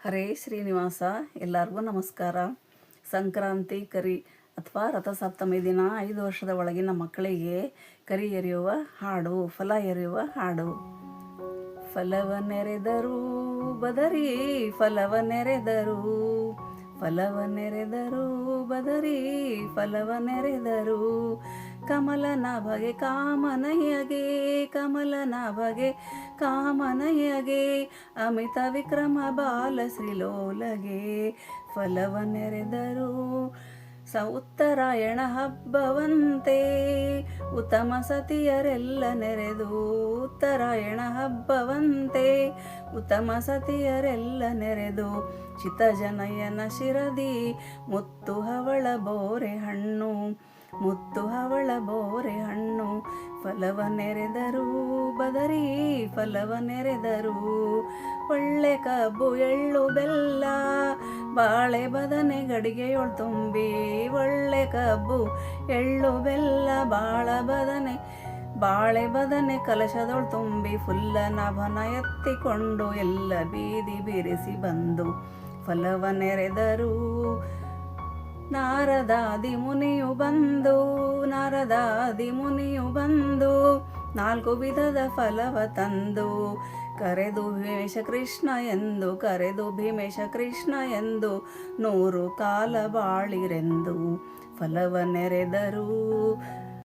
ಹರೇ ಶ್ರೀನಿವಾಸ. ಎಲ್ಲರಿಗೂ ನಮಸ್ಕಾರ. ಸಂಕ್ರಾಂತಿ ಕರಿ ಅಥವಾ ರಥಸಪ್ತಮಿ ದಿನ 5 ವರ್ಷದ ಒಳಗಿನ ಮಕ್ಕಳಿಗೆ ಕರಿ ಎರೆಯುವ ಹಾಡು, ಫಲ ಎರೆಯುವ ಹಾಡು. ಫಲವನ್ನೆರೆದರು ಬದರಿ ಫಲವನ್ನೆರೆದರು, ಫಲವನ್ನೆರೆದರು ಬದರಿ ಫಲವನ್ನೆರೆದರು. ಕಮಲನಾಭಗೆ ಕಾಮನಯ್ಯಗೆ, ಕಮಲನಾಭಗೆ ಕಾಮನಯ್ಯಗೆ, ಅಮಿತ ವಿಕ್ರಮ ಬಾಲ ಶ್ರೀಲೋಲಗೆ ಫಲವನ್ನೆರೆದರು. ಉತ್ತರಾಯಣ ಹಬ್ಬವಂತೆ ಉತ್ತಮ ಸತಿಯರೆಲ್ಲ ನೆರೆದು, ಉತ್ತರಾಯಣ ಹಬ್ಬವಂತೆ ಉತ್ತಮ ಸತಿಯರೆಲ್ಲ ನೆರೆದು, ಚಿತ್ತಜನಯನ ಶಿರದಿ ಮುತ್ತು ಹವಳ ಬೋರೆ ಹಣ್ಣು, ಮುತ್ತು ಹವಳ ಬೋರೆ ಹಣ್ಣು. ಫಲವನ್ನೆರೆದರು ಬದರಿ ಫಲವನ್ನೆರೆದರು. ಒಳ್ಳೆ ಕಬ್ಬು ಎಳ್ಳು ಬೆಲ್ಲ ಬಾಳೆ ಬದನೆ ಗಡಿಗೆಯೊಳ್ ತುಂಬಿ, ಒಳ್ಳೆ ಕಬ್ಬು ಎಳ್ಳು ಬೆಲ್ಲ ಬಾಳೆ ಬದನೆ ಕಲಶದೊಳ್ ತುಂಬಿ, ಫುಲ್ಲ ನಾಭನ ಎತ್ತಿಕೊಂಡು ಎಲ್ಲ ಬೀದಿ ಬಿರಿಸಿ ಬಂದು ಫಲವನ್ನೆರೆದರು. ನಾರದಾದಿ ಮುನಿಯು ಬಂದು, ನಾರದಾದಿ ಮುನಿಯು ಬಂದು 4 ವಿಧದ ಫಲವ ತಂದು, ಕರೆದು ಭೀಮೇಶ ಕೃಷ್ಣ ಎಂದು, ಕರೆದು ಭೀಮೇಶ ಕೃಷ್ಣ ಎಂದು 100 ಕಾಲ ಬಾಳಿರೆಂದು ಫಲವನ್ನೆರೆದರು.